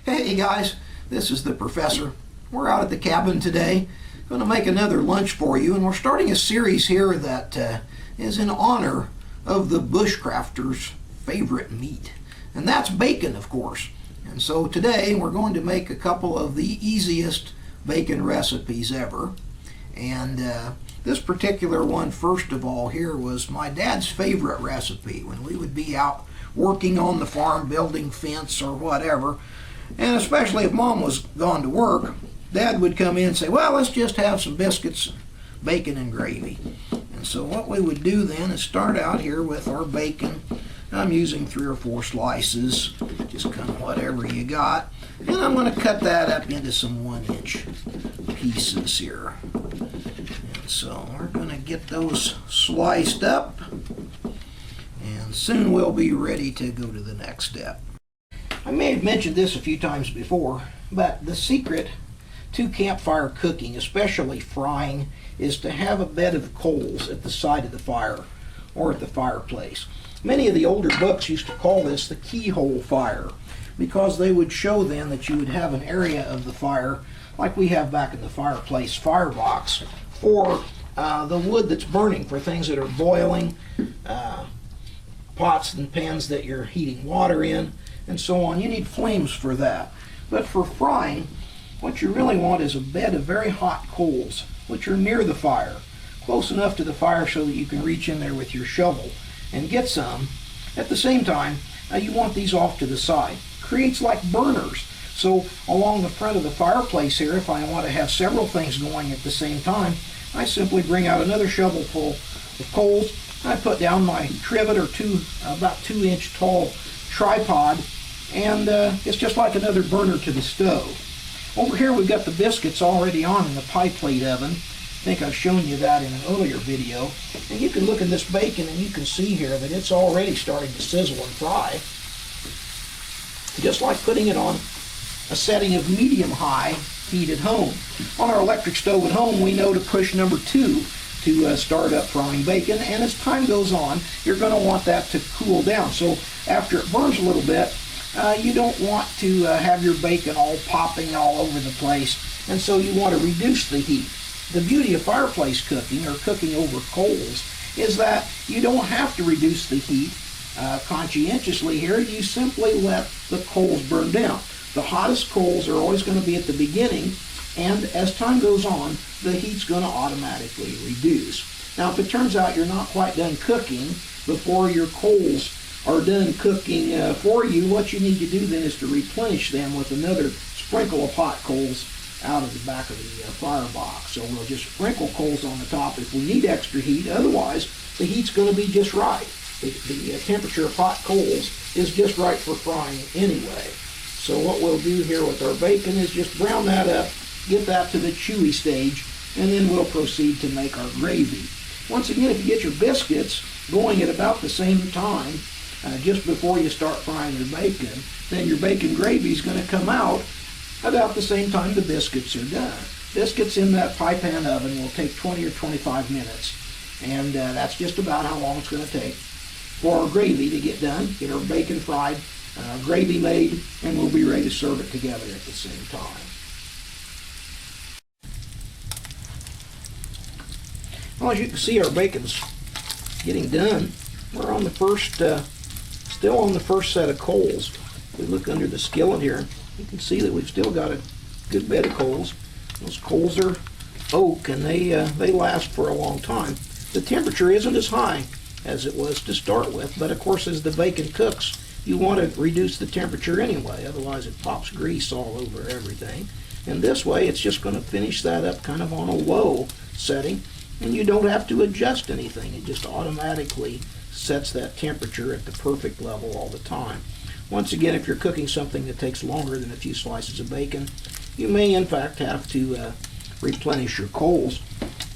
Hey guys, this is the professor. We're out at the cabin today, going to make another lunch for you, and we're starting a series here that is in honor of the bushcrafter's favorite meat, and that's bacon, of course. And so today we're going to make a couple of the easiest bacon recipes ever. And this particular one, first of all, here was my dad's favorite recipe when we would be out working on the farm, building fence or whatever. And especially if Mom was gone to work, Dad would come in and say, well, let's just have some biscuits, bacon, and gravy. And so what we would do then is start out here with our bacon. I'm using 3 or 4 slices, just kind of whatever you got. And I'm going to cut that up into some 1-inch pieces here. And so we're going to get those sliced up, and soon we'll be ready to go to the next step. I may have mentioned this a few times before, but the secret to campfire cooking, especially frying, is to have a bed of coals at the side of the fire or at the fireplace. Many of the older books used to call this the keyhole fire, because they would show then that you would have an area of the fire, like we have back in the fireplace firebox, for the wood that's burning, for things that are boiling, pots and pans that you're heating water in, and so on. You need flames for that. But for frying, what you really want is a bed of very hot coals, which are near the fire, close enough to the fire so that you can reach in there with your shovel and get some. At the same time, you want these off to the side. Creates like burners. So along the front of the fireplace here, if I want to have several things going at the same time, I simply bring out another shovel full of coals. I put down my trivet or about 2-inch tall tripod, and it's just like another burner to the stove. Over here we've got the biscuits already on in the pie plate oven. I think I've shown you that in an earlier video. And you can look at this bacon and you can see here that it's already starting to sizzle and fry. Just like putting it on a setting of medium-high heat at home. On our electric stove at home, we know to push number 2 to start up frying bacon, and as time goes on, you're going to want that to cool down. So after it burns a little bit, you don't want to have your bacon all popping all over the place, and so you want to reduce the heat. The beauty of fireplace cooking, or cooking over coals, is that you don't have to reduce the heat conscientiously here. You simply let the coals burn down. The hottest coals are always going to be at the beginning, and as time goes on, the heat's going to automatically reduce. Now, if it turns out you're not quite done cooking before your coals are done cooking for you, what you need to do then is to replenish them with another sprinkle of hot coals out of the back of the firebox. So we'll just sprinkle coals on the top if we need extra heat. Otherwise, the heat's going to be just right. The temperature of hot coals is just right for frying anyway. So what we'll do here with our bacon is just brown that up, get that to the chewy stage, and then we'll proceed to make our gravy. Once again, if you get your biscuits going at about the same time, just before you start frying your bacon, then your bacon gravy is going to come out about the same time the biscuits are done. Biscuits in that pie pan oven will take 20 or 25 minutes, and that's just about how long it's going to take for our gravy to get done, get our bacon fried, gravy made, and we'll be ready to serve it together at the same time. Well, as you can see, our bacon's getting done. We're on the first, still on the first set of coals. We look under the skillet here, you can see that we've still got a good bed of coals. Those coals are oak, and they last for a long time. The temperature isn't as high as it was to start with, but of course as the bacon cooks, you want to reduce the temperature anyway, otherwise it pops grease all over everything. And this way it's just going to finish that up kind of on a low setting, and you don't have to adjust anything. It just automatically sets that temperature at the perfect level all the time. Once again, if you're cooking something that takes longer than a few slices of bacon, you may in fact have to replenish your coals.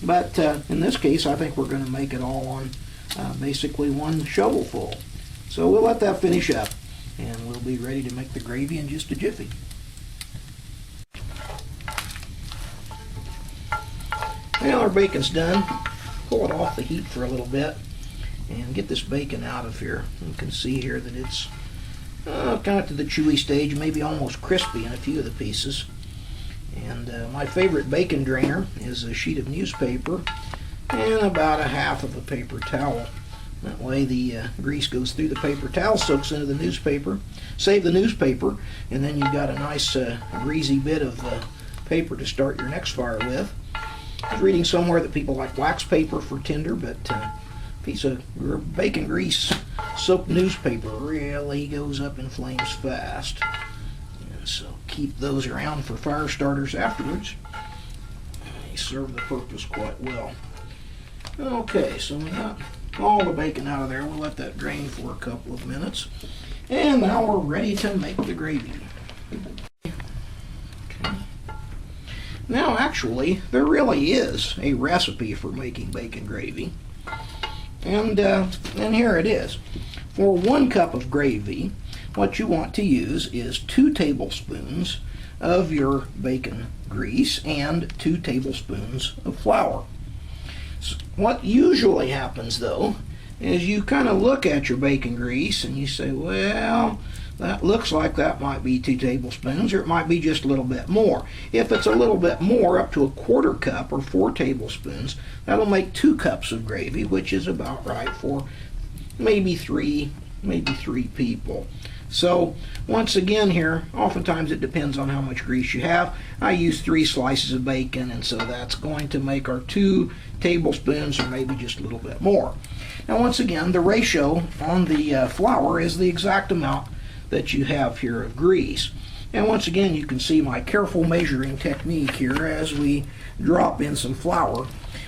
But in this case, I think we're going to make it all on basically one shovelful. So we'll let that finish up, and we'll be ready to make the gravy in just a jiffy. Well, our bacon's done. Pull it off the heat for a little bit and get this bacon out of here. You can see here that it's kind of to the chewy stage, maybe almost crispy in a few of the pieces. And my favorite bacon drainer is a sheet of newspaper and about a half of a paper towel. That way the grease goes through the paper towel, soaks into the newspaper. Save the newspaper, and then you've got a nice greasy bit of paper to start your next fire with. I was reading somewhere that people like wax paper for tinder, but a piece of bacon grease soaked newspaper really goes up in flames fast. And so keep those around for fire starters afterwards. They serve the purpose quite well. Okay, so we got all the bacon out of there. We'll let that drain for a couple of minutes. And now we're ready to make the gravy. Okay. Now actually, there really is a recipe for making bacon gravy. And here it is. For 1 cup of gravy, what you want to use is 2 tablespoons of your bacon grease and 2 tablespoons of flour. So what usually happens though is you kind of look at your bacon grease and you say, well, that looks like that might be 2 tablespoons, or it might be just a little bit more. If it's a little bit more, up to a 1/4 cup or 4 tablespoons, that'll make 2 cups of gravy, which is about right for maybe three people. So once again here, oftentimes it depends on how much grease you have. I use 3 slices of bacon, and so that's going to make our 2 tablespoons, or maybe just a little bit more. Now once again, the ratio on the flour is the exact amount that you have here of grease. And once again, you can see my careful measuring technique here as we drop in some flour.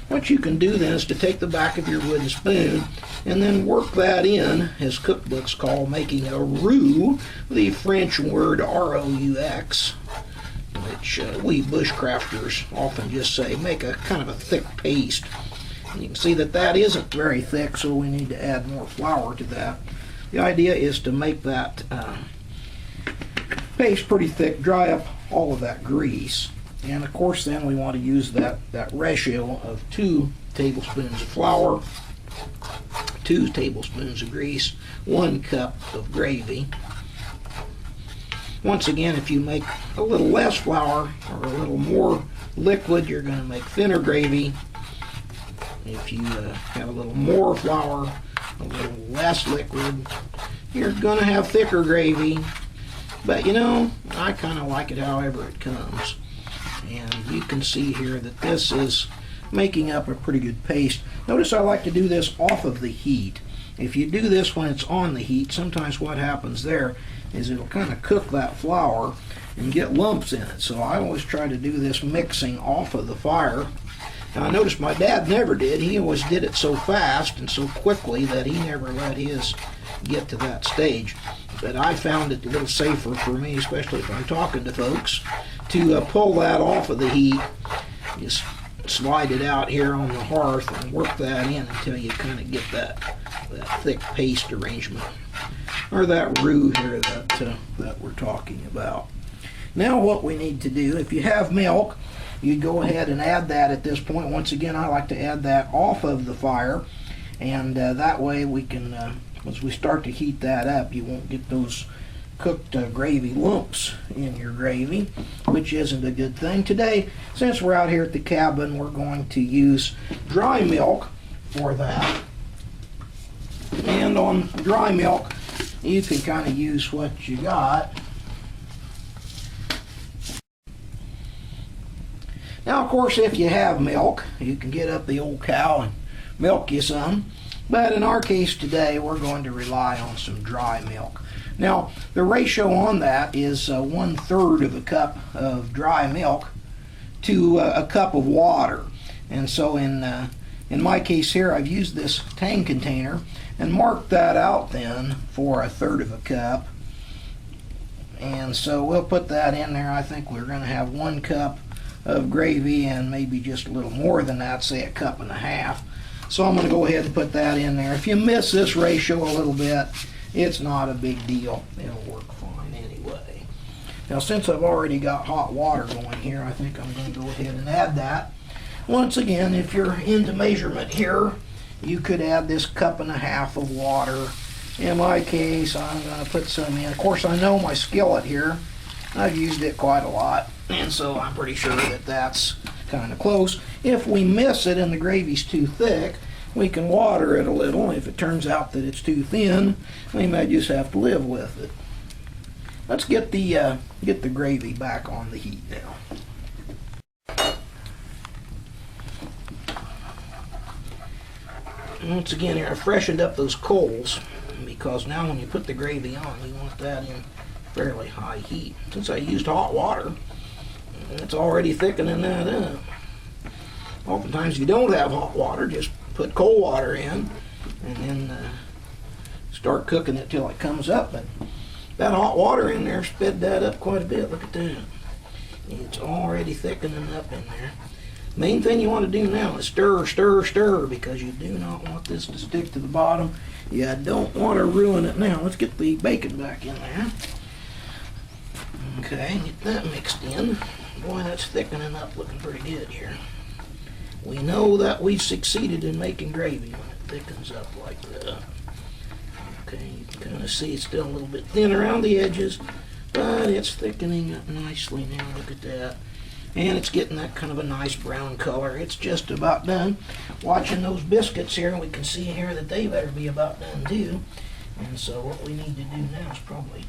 What you can do then is to take the back of your wooden spoon and then work that in, as cookbooks call making a roux, the French word R-O-U-X, which we bushcrafters often just say make a kind of a thick paste. And you can see that that isn't very thick, so we need to add more flour to that. The idea is to make that paste pretty thick, dry up all of that grease. And of course then we want to use that ratio of 2 tablespoons of flour, 2 tablespoons of grease, 1 cup of gravy. Once again, if you make a little less flour or a little more liquid, you're going to make thinner gravy. If you have a little more flour, a little less liquid, you're going to have thicker gravy. But you know, I kind of like it however it comes. And you can see here that this is making up a pretty good paste. Notice I like to do this off of the heat. If you do this when it's on the heat, sometimes what happens there is it'll kind of cook that flour and get lumps in it. So I always try to do this mixing off of the fire. Now I noticed my dad never did. He always did it so fast and so quickly that he never let his get to that stage. But I found it a little safer for me, especially if I'm talking to folks, to pull that off of the heat, just slide it out here on the hearth and work that in until you kind of get that thick paste arrangement, or that roux here that we're talking about. Now what we need to do, if you have milk, you go ahead and add that at this point. Once again, I like to add that off of the fire, and that way we can, as we start to heat that up, you won't get those cooked gravy lumps in your gravy, which isn't a good thing. Today, since we're out here at the cabin, we're going to use dry milk for that. And on dry milk, you can kind of use what you got. Now, of course, if you have milk, you can get up the old cow and milk you some. But in our case today, we're going to rely on some dry milk. Now, the ratio on that is 1/3 of a cup of dry milk to a cup of water. And so in my case here, I've used this Tang container and marked that out then for 1/3 of a cup. And so we'll put that in there. I think we're going to have 1 cup of gravy and maybe just a little more than that, say 1.5 cups. So I'm going to go ahead and put that in there. If you miss this ratio a little bit, it's not a big deal. It'll work fine anyway. Now, since I've already got hot water going here, I think I'm going to go ahead and add that. Once again, if you're into measurement here, you could add this 1.5 cups of water In my case, I'm going to put some in. Of course, I know my skillet here. I've used it quite a lot, and so I'm pretty sure that that's kind of close. If we miss it and the gravy's too thick, we can water it a little. If it turns out that it's too thin, we might just have to live with it. Let's get the gravy back on the heat now. Once again here, I freshened up those coals because now when you put the gravy on, you want that in fairly high heat. Since I used hot water, it's already thickening that up. Oftentimes, if you don't have hot water, just put cold water in and then start cooking it till it comes up. But that hot water in there sped that up quite a bit. Look at that. It's already thickening up in there. Main thing you want to do now is stir, stir, stir, because you do not want this to stick to the bottom. You don't want to ruin it now. Let's get the bacon back in there. Okay, get that mixed in. Boy, that's thickening up, looking pretty good here. We know that we've succeeded in making gravy when it thickens up like that. Okay, you can kind of see it's still a little bit thin around the edges, but it's thickening up nicely now. Look at that. And it's getting that kind of a nice brown color. It's just about done. Watching those biscuits here, we can see here that they better be about done too. And so what we need to do now is probably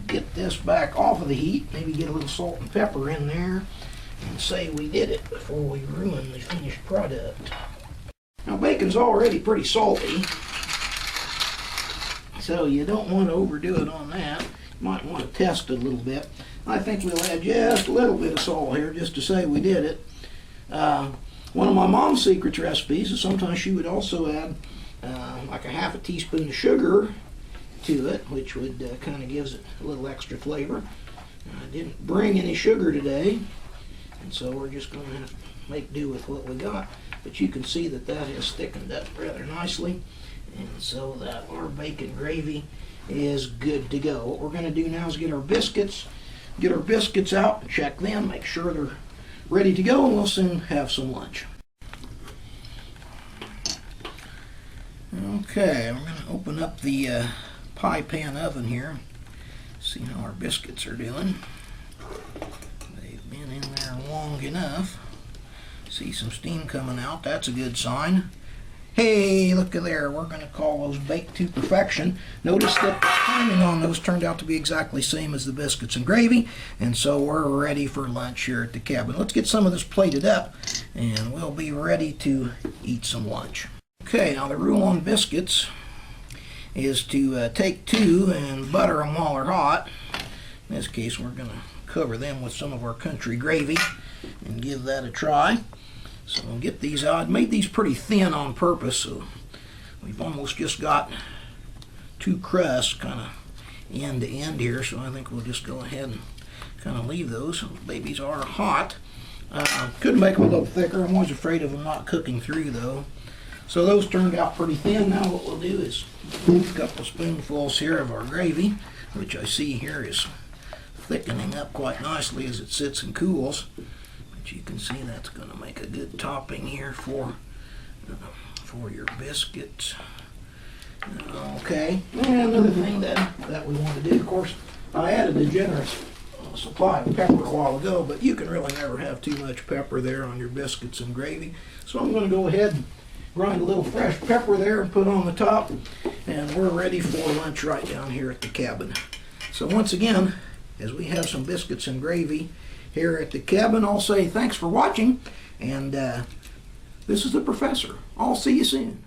get this back off of the heat, maybe get a little salt and pepper in there, and say we did it before we ruin the finished product. Now bacon's already pretty salty, so you don't want to overdo it on that. You might want to test it a little bit. I think we'll add just a little bit of salt here just to say we did it. One of my mom's secret recipes is sometimes she would also add like a half a teaspoon of sugar to it, which would kind of gives it a little extra flavor. I didn't bring any sugar today, and so we're just going to have to make do with what we got. But you can see that that has thickened up rather nicely, and so that our bacon gravy is good to go. What we're going to do now is get our biscuits out, check them, make sure they're ready to go, and we'll soon have some lunch. Okay, we're going to open up the pie pan oven here, see how our biscuits are doing. They've been in there long enough. See some steam coming out, that's a good sign. Hey, look at there, we're going to call those baked to perfection. Notice that the timing on those turned out to be exactly the same as the biscuits and gravy, and so we're ready for lunch here at the cabin. Let's get some of this plated up, and we'll be ready to eat some lunch. Okay, now the rule on biscuits is to take two and butter them while they're hot. In this case, we're going to cover them with some of our country gravy and give that a try. So we'll get these out. I made these pretty thin on purpose, so we've almost just got two crusts kind of end to end here, so I think we'll just go ahead and kind of leave those. Those babies are hot. Could make them a little thicker. I'm always afraid of them not cooking through though. So those turned out pretty thin. Now what we'll do is a couple spoonfuls here of our gravy, which I see here is thickening up quite nicely as it sits and cools. You can see that's going to make a good topping here for your biscuits. Okay, and another thing that we want to do, of course, I added a generous supply of pepper a while ago, but you can really never have too much pepper there on your biscuits and gravy. So I'm going to go ahead and grind a little fresh pepper there and put on the top, and we're ready for lunch right down here at the cabin. So once again, as we have some biscuits and gravy here at the cabin, I'll say thanks for watching, and this is the professor. I'll see you soon.